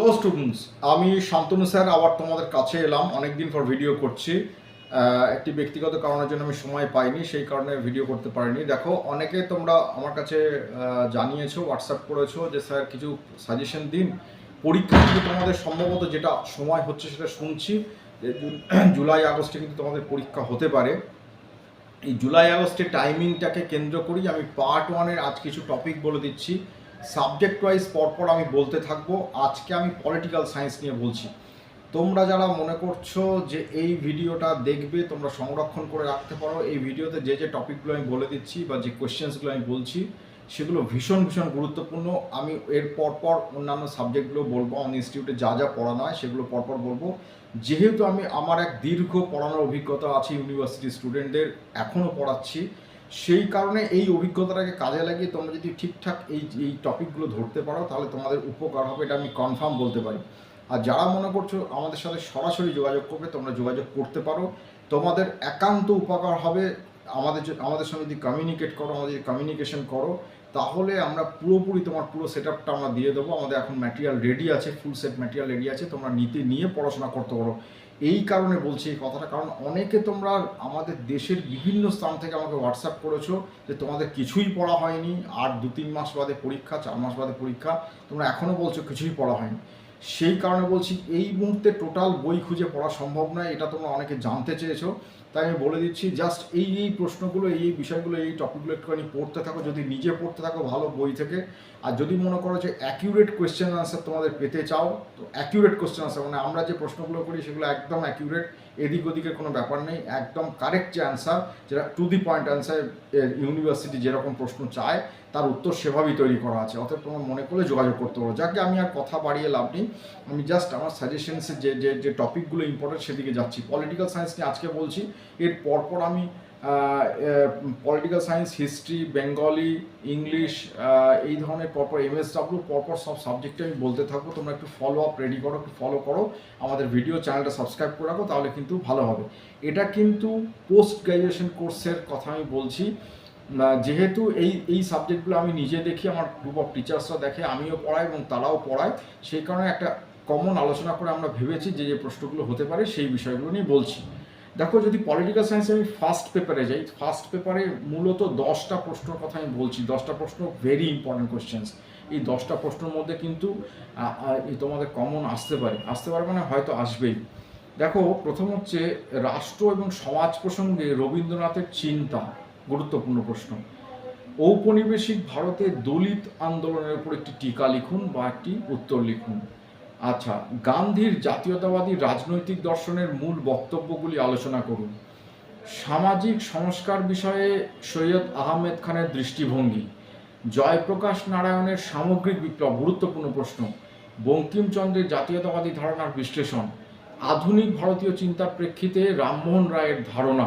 Hello students, আমি Shantanu sir আবার তোমাদের কাছে এলাম। অনেকদিন পর ভিডিও করছি। একটি ব্যক্তিগত কারণের জন্য আমি সময় পাইনি, সেই কারণে ভিডিও করতে পারিনি। দেখো, অনেকে তোমরা আমার কাছে জানিয়েছো, হোয়াটসঅ্যাপ করেছো যে স্যার কিছু সাজেশন দিন। পরীক্ষা কিন্তু তোমাদের সম্ভবত যেটা সময় হচ্ছে সেটা শুনছি যে জুলাই আগস্টে কিন্তু তোমাদের পরীক্ষা হতে পারে। এই জুলাই আগস্টের টাইমিংটাকে কেন্দ্র করি আমি পার্ট ওয়ানের আজ কিছু টপিক বলে দিচ্ছি। সাবজেক্ট ওয়াইজ পরপর আমি বলতে থাকবো। আজকে আমি পলিটিক্যাল সায়েন্স নিয়ে বলছি। তোমরা যারা মনে করছো যে এই ভিডিওটা দেখবে, তোমরা সংরক্ষণ করে রাখতে পারো। এই ভিডিওতে যে যে টপিকগুলো আমি বলে দিচ্ছি বা যে কোয়েশ্চেন্সগুলো আমি বলছি সেগুলো ভীষণ ভীষণ গুরুত্বপূর্ণ। আমি এর পরপর অন্যান্য সাবজেক্টগুলো বলবো, আমার ইনস্টিটিউটে যা যা পড়ানো হয় সেগুলো পরপর বলবো। যেহেতু আমি আমার এক দীর্ঘ পড়ানোর অভিজ্ঞতা আছে, ইউনিভার্সিটি স্টুডেন্টদের এখনও পড়াচ্ছি, সেই কারণে এই অভিজ্ঞতাটাকে কাজে লাগিয়ে তোমরা যদি ঠিকঠাক এই টপিকগুলো ধরতে পারো তাহলে তোমাদের উপকার হবে, এটা আমি কনফার্ম বলতে পারি। আর যারা মনে করছো আমাদের সাথে সরাসরি যোগাযোগ করবে, তোমরা যোগাযোগ করতে পারো। তোমাদের একান্ত উপকার হবে। আমাদের সঙ্গে যদি কমিউনিকেট করো, আমাদের যদি কমিউনিকেশন করো, তাহলে আমরা পুরোপুরি তোমার পুরো সেট আপটা আমরা দিয়ে দেবো। আমাদের এখন ম্যাটেরিয়াল রেডি আছে, ফুল সেট ম্যাটেরিয়াল রেডি আছে, তোমরা নিয়ে পড়াশোনা করতে পারো। এই কারণে বলছি এই কথাটা, কারণ অনেকে তোমরা আমাদের দেশের বিভিন্ন স্থান থেকে আমাকে হোয়াটসঅ্যাপ করেছো যে তোমাদের কিছুই পড়া হয়নি, আর 2-3 মাস বাদে পরীক্ষা, 4 মাস বাদে পরীক্ষা, তোমরা এখনও বলছো কিছুই পড়া হয়নি। সেই কারণে বলছি এই মুহূর্তে টোটাল বই খুঁজে পড়া সম্ভব নয়, এটা তোমরা অনেকে জানতে চেয়েছো। তাই আমি বলে দিচ্ছি, জাস্ট এই প্রশ্নগুলো, এই বিষয়গুলো, এই টপিকগুলো একটুখানি পড়তে থাকো। যদি নিজে পড়তে থাকো ভালো বই থেকে, আর যদি মনে করো যে অ্যাকিউরেট কোয়েশ্চেন আনসার তোমাদের পেতে চাও, তো অ্যাকিউরেট কোয়েশ্চেন আনসার মানে আমরা যে প্রশ্নগুলো করি সেগুলো একদম অ্যাকিউরেট, এদিক ওদিকের কোনো ব্যাপার নেই, একদম কারেক্ট যে অ্যান্সার, যেটা to the point answer, university যেরকম প্রশ্ন চায় তার উত্তর সেভাবেই তৈরি করা আছে। অতএব তোমার মনে করলে যোগাযোগ করতে পারো। যাকে আমি আর কথা বাড়িয়ে লাভ নেই, আমি জাস্ট আমার সাজেশনসে যে টপিকগুলো ইম্পর্টেন্ট সেদিকে যাচ্ছি। পলিটিক্যাল সায়েন্স নিয়ে আজকে বলছি, এর পরপর আমি political science, history, Bengali, English, এই ধরনের পরপর MSW পরপর সব সাবজেক্টে আমি বলতে থাকবো। তোমরা একটু ফলো আপ রেডি করো, একটু ফলো করো, আমাদের ভিডিও চ্যানেলটা সাবস্ক্রাইব করে রাখো, তাহলে কিন্তু ভালো হবে। এটা কিন্তু পোস্ট গ্র্যাজুয়েশন কোর্সের কথা আমি বলছি। যেহেতু এই সাবজেক্টগুলো আমি নিজে দেখি, আমার গ্রুপ অফ টিচার্সরা দেখে, আমিও পড়াই এবং তারাও পড়ায়, সেই কারণে একটা কমন আলোচনা করে আমরা ভেবেছি যে প্রশ্নগুলো হতে পারে সেই বিষয়গুলো নিয়ে বলছি। দেখো, যদি পলিটিক্যাল সায়েন্সে আমি ফার্স্ট পেপারে যাই, ফার্স্ট পেপারে মূলত 10টা প্রশ্নের কথা আমি বলছি। 10টা প্রশ্ন ভেরি ইম্পর্টেন্ট কোয়েশ্চেন্স। এই 10টা প্রশ্নের মধ্যে কিন্তু তোমাদের কমন আসতে পারে মানে হয়তো আসবেই। দেখো, প্রথম হচ্ছে রাষ্ট্র এবং সমাজ প্রসঙ্গে রবীন্দ্রনাথের চিন্তা, গুরুত্বপূর্ণ প্রশ্ন। ঔপনিবেশিক ভারতে দলিত আন্দোলনের উপর একটি টিকা লিখুন বা একটি উত্তর লিখুন। আচ্ছা, গান্ধীর জাতীয়তাবাদী রাজনৈতিক দর্শনের মূল বক্তব্যগুলি আলোচনা করুন। সামাজিক সংস্কার বিষয়ে সৈয়দ আহমেদ খানের দৃষ্টিভঙ্গি। জয়প্রকাশ নারায়ণের সামগ্রিক বিপ্লব, গুরুত্বপূর্ণ প্রশ্ন। বঙ্কিমচন্দ্রের জাতীয়তাবাদী ধারণার বিশ্লেষণ। আধুনিক ভারতীয় চিন্তার প্রেক্ষিতে রামমোহন রায়ের ধারণা।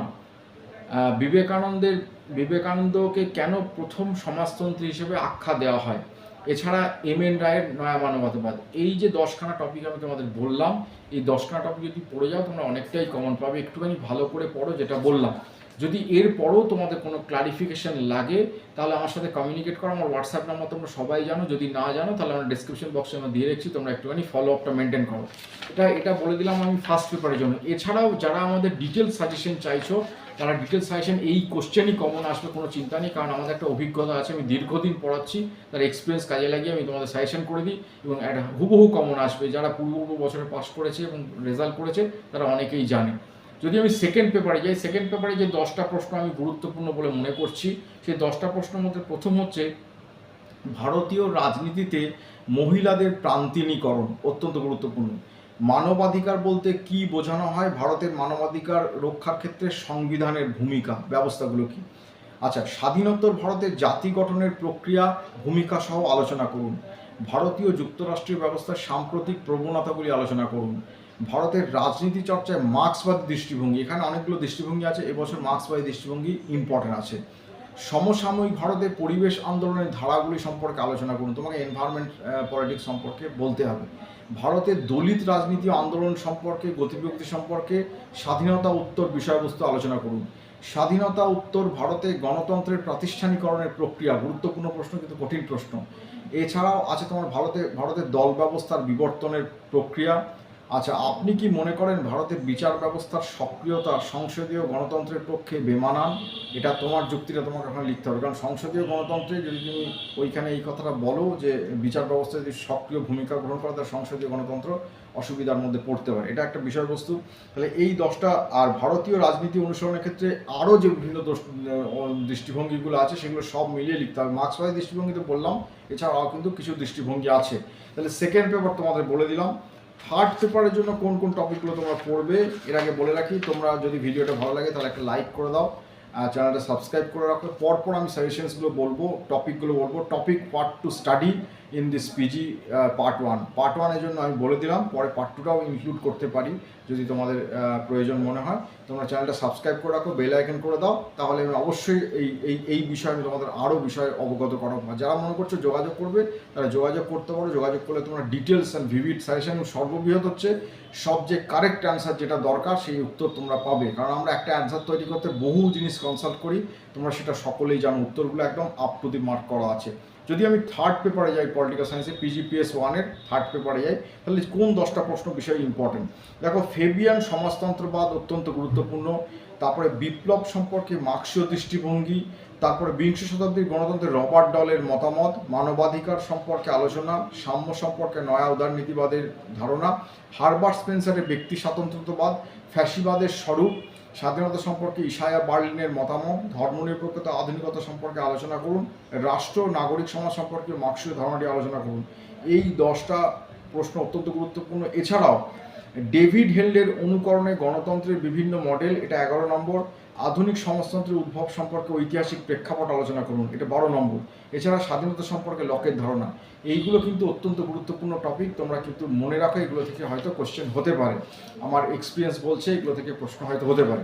বিবেকানন্দকে কেন প্রথম সমাজতন্ত্রী হিসেবে আখ্যা দেওয়া হয়। এছাড়া MN রায়ের নয়া মানবতাবাদ। এই যে 10খানা টপিক আমি তোমাদের বললাম, এই 10খানা টপিক যদি পড়ে যাও তোমরা অনেকটাই কমন পাবে। একটুখানি ভালো করে পড়ো যেটা বললাম। যদি এর পরেও তোমাদের কোনো ক্লারিফিকেশন লাগে তাহলে আমার সাথে কমিউনিকেট করো। আমার হোয়াটসঅ্যাপ নাম্বার তোমরা সবাই জানো, যদি না জানো তাহলে আমরা ডিসক্রিপশন বক্সে আমরা দিয়ে রেখেছি, তোমরা একটুখানি ফলো আপটা মেনটেন করো। এটা বলে দিলাম আমি ফার্স্ট পেপারের জন্য। এছাড়াও যারা আমাদের ডিটেলস সাজেশন চাইছো, তারা ডিটেলস সাজেশন এই কোশ্চেনই কমন আসবে, কোনো চিন্তা নেই, কারণ আমাদের একটা অভিজ্ঞতা আছে, আমি দীর্ঘদিন পড়াচ্ছি, তার এক্সপিরিয়েন্স কাজে লাগিয়ে আমি তোমাদের সাজেশন করে দিই এবং একটা হুবহু কমন আসবে। যারা পূর্ব বছরে পাস করেছে এবং রেজাল্ট করেছে তারা অনেকেই জানে। যদি আমি সেকেন্ড পেপারে যাই, সেকেন্ড পেপারে যে 10টা প্রশ্ন আমি গুরুত্বপূর্ণ বলে মনে করছি, সেই 10টা প্রশ্নের মধ্যে প্রথম হচ্ছে ভারতীয় রাজনীতিতে মহিলাদের প্রান্তিনীকরণ, অত্যন্ত গুরুত্বপূর্ণ। মানবাধিকার বলতে কি বোঝানো হয়, ভারতের মানবাধিকার রক্ষার ক্ষেত্রে সংবিধানের ভূমিকা, ব্যবস্থাগুলো কি। আচ্ছা, স্বাধীনোত্তর ভারতের জাতি গঠনের প্রক্রিয়া, ভূমিকা সহ আলোচনা করুন। ভারতীয় যুক্তরাষ্ট্রীয় ব্যবস্থার সাম্প্রতিক প্রবণতাগুলি আলোচনা করুন। ভারতের রাজনীতি চর্চায় মার্ক্সবাদী দৃষ্টিভঙ্গি, এখানে অনেকগুলো দৃষ্টিভঙ্গি আছে, এবছর মার্ক্সবাদী দৃষ্টিভঙ্গি ইম্পর্টেন্ট আছে। সমসাময়িক ভারতের পরিবেশ আন্দোলনের ধারাগুলি সম্পর্কে আলোচনা করুন, তোমাকে এনভায়রনমেন্ট পলিটিক্স সম্পর্কে বলতে হবে। ভারতের দলিত রাজনীতি আন্দোলন সম্পর্কে, গতিবিধি সম্পর্কে, স্বাধীনতা উত্তর বিষয়বস্তু আলোচনা করুন। স্বাধীনতা উত্তর ভারতে গণতন্ত্রের প্রাতিষ্ঠানিকরণের প্রক্রিয়া, গুরুত্বপূর্ণ প্রশ্ন কিন্তু কঠিন প্রশ্ন। এছাড়াও আছে তোমার ভারতের দল ব্যবস্থার বিবর্তনের প্রক্রিয়া। আচ্ছা, আপনি কি মনে করেন ভারতের বিচার ব্যবস্থার সক্রিয়তা সংসদীয় গণতন্ত্রের পক্ষে বেমানান? এটা তোমার যুক্তিটা তোমাকে ওখানে লিখতে হবে, কারণ সংসদীয় গণতন্ত্রে যদি তুমি ওইখানে এই কথাটা বলো যে বিচার ব্যবস্থা যদি সক্রিয় ভূমিকা গ্রহণ করে, তার সংসদীয় গণতন্ত্র অসুবিধার মধ্যে পড়তে পারে, এটা একটা বিষয়বস্তু। তাহলে এই 10টা, আর ভারতীয় রাজনীতি অনুসরণের ক্ষেত্রে আরও যে বিভিন্ন দৃষ্টিভঙ্গিগুলো আছে সেগুলো সব মিলিয়ে লিখতে হবে। মার্ক্সবাদী দৃষ্টিভঙ্গি তো বললাম, এছাড়াও কিন্তু কিছু দৃষ্টিভঙ্গি আছে। তাহলে সেকেন্ড পেপার তোমাদের বলে দিলাম। থার্ড পেপারের জন্য কোন কোন টপিকগুলো তোমরা পড়বে এর আগে বলে রাখি, তোমরা যদি ভিডিওটা ভালো লাগে তাহলে একটা লাইক করে দাও, চ্যানেলটা সাবস্ক্রাইব করে রাখো। পরপর আমি সাজেশনসগুলো বলবো, টপিকগুলো বলবো। Topic part 2 study in this PG part 1। Part 1-এর জন্য আমি বলে দিলাম, পরে পার্ট 2টাও ইনক্লুড করতে পারি যদি তোমাদের প্রয়োজন মনে হয়। তোমরা চ্যানেলটা সাবস্ক্রাইব করে রাখো, বেল আইকন করে দাও, তাহলে আমি অবশ্যই এই বিষয়ে আমি তোমাদের আরও বিষয়ে অবগত করাবো। যারা মনে করছো যোগাযোগ করবে তারা যোগাযোগ করতে পারো। যোগাযোগ করলে তোমরা ডিটেলস অ্যান্ড ভিভিড সাজেশন, সর্ববৃহৎ হচ্ছে সব যে কারেক্ট অ্যান্সার যেটা দরকার সেই উত্তর তোমরা পাবে। কারণ আমরা একটা অ্যান্সার তৈরি করতে বহু জিনিস কনসাল্ট করি, তোমরা সেটা সকলেই জানো। উত্তরগুলো একদম আপ টু দি মার্ক করা আছে। যদি আমি থার্ড পেপারে যাই, পলিটিক্যাল সায়েন্সে PGPS 1-এর থার্ড পেপারে যাই, তাহলে কোন 10টা প্রশ্ন বিষয় ইম্পর্টেন্ট? দেখো, ফেবিয়ান সমাজতন্ত্রবাদ অত্যন্ত গুরুত্বপূর্ণ। তারপরে বিপ্লব সম্পর্কে মার্ক্সীয় দৃষ্টিভঙ্গি। তারপরে বিংশ শতাব্দীর গণতন্ত্রে রবার্ট ডলের মতামত। মানবাধিকার সম্পর্কে আলোচনা। সাম্য সম্পর্কে নয়া উদারনীতিবাদের ধারণা। হারবার্ট স্পেন্সারের ব্যক্তি স্বাতন্ত্র্যবাদ। ফ্যাসিবাদের স্বরূপ। স্বাধীনতা সম্পর্কে ইশায়া বার্লিনের মতামত। ধর্মনিরপেক্ষতা আধুনিকতা সম্পর্কে আলোচনা করুন। রাষ্ট্র নাগরিক সমাজ সম্পর্কে মার্ক্সীয় ধারণাটি আলোচনা করুন। এই 10টা প্রশ্ন অত্যন্ত গুরুত্বপূর্ণ। এছাড়াও ডেভিড হেল্ডের অনুকরণে গণতন্ত্রের বিভিন্ন মডেল, এটা 11 নম্বর। আধুনিক সমাজতন্ত্রের উদ্ভব সম্পর্কে ঐতিহাসিক প্রেক্ষাপট আলোচনা করুন, এটা 12 নম্বর। এছাড়া স্বাধীনতা সম্পর্কে লকের ধারণা। এইগুলো কিন্তু অত্যন্ত গুরুত্বপূর্ণ টপিক, তোমরা কিন্তু মনে রাখো, এগুলো থেকে হয়তো কোশ্চেন হতে পারে। আমার এক্সপিরিয়েন্স বলছে এগুলো থেকে প্রশ্ন হয়তো হতে পারে।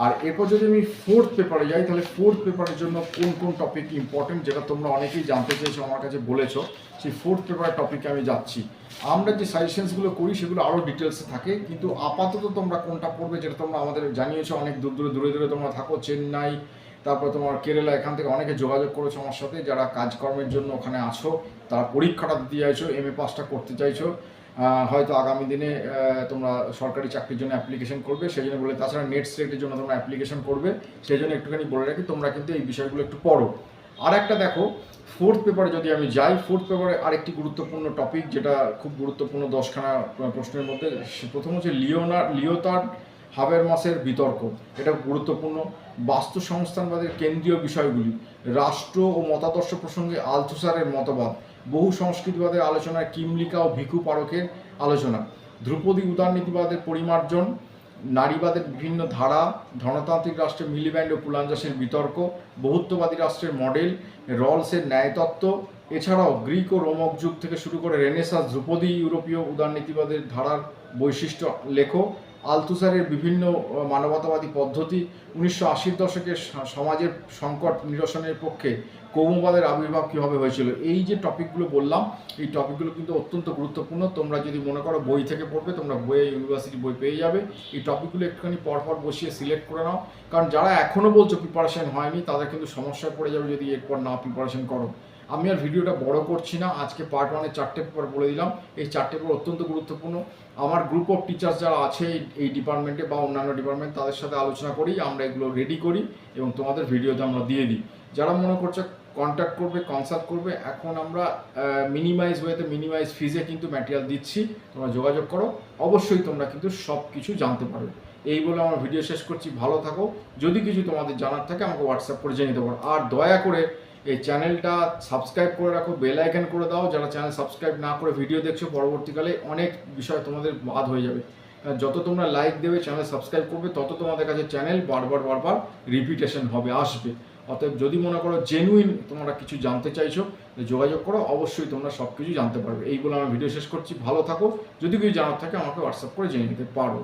আর এরপর যদি আমি ফোর্থ পেপারে যাই, তাহলে ফোর্থ পেপারের জন্য কোন কোন টপিক ইম্পর্টেন্ট, যেটা তোমরা অনেকেই জানতে চেয়েছো, আমার কাছে বলেছো, সেই ফোর্থ পেপারের টপিকে আমি যাচ্ছি। আমরা যে সাজেশনসগুলো করি সেগুলো আরও ডিটেলসে থাকে, কিন্তু আপাতত তোমরা কোনটা পড়বে, যেটা তোমরা আমাদের জানিয়েছো, অনেক দূরে দূরে তোমরা থাকো, চেন্নাই, তারপর তোমার কেরালা, এখান থেকে অনেকে যোগাযোগ করেছো আমার সাথে, যারা কাজকর্মের জন্য ওখানে আছো, তারা পরীক্ষাটা দিতে চাইছো, MA পাসটা করতে চাইছো, হয়তো আগামী দিনে তোমরা সরকারি চাকরির জন্য অ্যাপ্লিকেশন করবে, সেই জন্য বলে। তাছাড়া নেট স্লেটের জন্য তোমরা অ্যাপ্লিকেশন করবে, সেই জন্য একটুখানি বলে রাখি, তোমরা কিন্তু এই বিষয়গুলো একটু পড়ো। আর একটা দেখো, ফোর্থ পেপারে যদি আমি যাই, ফোর্থ পেপারে আরেকটি গুরুত্বপূর্ণ টপিক, যেটা খুব গুরুত্বপূর্ণ 10খানা প্রশ্নের মধ্যে, প্রথম হচ্ছে লিওতার্ড হাবেরমাসের বিতর্ক, এটা গুরুত্বপূর্ণ। বাস্তু সংস্থানবাদের কেন্দ্রীয় বিষয়গুলি। রাষ্ট্র ও মতাদর্শ প্রসঙ্গে আলথুসারের মতবাদ। বহু সংস্কৃতিবাদের আলোচনায় কিমলিকা ও ভিখু পারকের আলোচনা। ধ্রুপদী উদারনীতিবাদের পরিমার্জন। নারীবাদের বিভিন্ন ধারা। ধনতান্ত্রিক রাষ্ট্রে মিলিব্যান্ড ও পুলাঞ্জাসের বিতর্ক। বহুত্ববাদী রাষ্ট্রের মডেল। রলসের ন্যায়তত্ত্ব। এছাড়াও গ্রিক ও রোমক যুগ থেকে শুরু করে রেনেসাঁস, ধ্রুপদী ইউরোপীয় উদারনীতিবাদের ধারার বৈশিষ্ট্য লেখো। আলথুসারের বিভিন্ন মানবতাবাদী পদ্ধতি। 1980-র দশকের সমাজের সংকট নিরসনের পক্ষে কৌমবাদের আবির্ভাব কীভাবে হয়েছিল। এই যে টপিকগুলো বললাম, এই টপিকগুলো কিন্তু অত্যন্ত গুরুত্বপূর্ণ। তোমরা যদি মনে করো বই থেকে পড়বে, তোমরা বইয়ে ইউনিভার্সিটি বই পেয়ে যাবে। এই টপিকগুলো একটুখানি পরপর বসিয়ে সিলেক্ট করে নাও, কারণ যারা এখনও বলছো প্রিপারেশন হয়নি, তাদের কিন্তু সমস্যায় পড়ে যাবে যদি এরপর না প্রিপারেশন করো। আমি আর ভিডিওটা বড় করছি না, আজকে পার্ট 1-এর 4টে পেপার বলে দিলাম। এই 4টে পেপার অত্যন্ত গুরুত্বপূর্ণ। আমার গ্রুপ অফ টিচার্স যারা আছে এই ডিপার্টমেন্টে বা অন্যান্য ডিপার্টমেন্ট, তাদের সাথে আলোচনা করি, আমরা এগুলো রেডি করি এবং তোমাদের ভিডিওতে আমরা দিয়ে দিই। যারা মনে করছে কন্ট্যাক্ট করবে, কনসাল্ট করবে, এখন আমরা মিনিমাইজ ওয়েতে, মিনিমাইজ ফিজে কিন্তু ম্যাটেরিয়াল দিচ্ছি, তোমরা যোগাযোগ করো, অবশ্যই তোমরা কিন্তু সব কিছু জানতে পারবে। এই বলে আমার ভিডিও শেষ করছি, ভালো থাকো। যদি কিছু তোমাদের জানার থাকে আমাকে হোয়াটসঅ্যাপ করে জেনে নিতে পারো। আর দয়া করে এই চ্যানেলটা সাবস্ক্রাইব করে রাখো, বেল আইকন করে দাও। যারা চ্যানেল সাবস্ক্রাইব না করে ভিডিও দেখছো, পরবর্তীকালে অনেক বিষয় তোমাদের বাদ হয়ে যাবে। যত তোমরা লাইক দেবে, চ্যানেল সাবস্ক্রাইব করবে, তত তোমাদের কাছে চ্যানেল বারবার রিপিটেশন হবে, আসবে। অতএব যদি মনে করো জেনুইন তোমরা কিছু জানতে চাইছো, যোগাযোগ করো, অবশ্যই তোমরা সব কিছু জানতে পারবে। এই বলে আমার ভিডিও শেষ করছি, ভালো থাকো। যদি কিছু জানার থাকে আমাকে হোয়াটসঅ্যাপ করে জেনে নিতে পারো।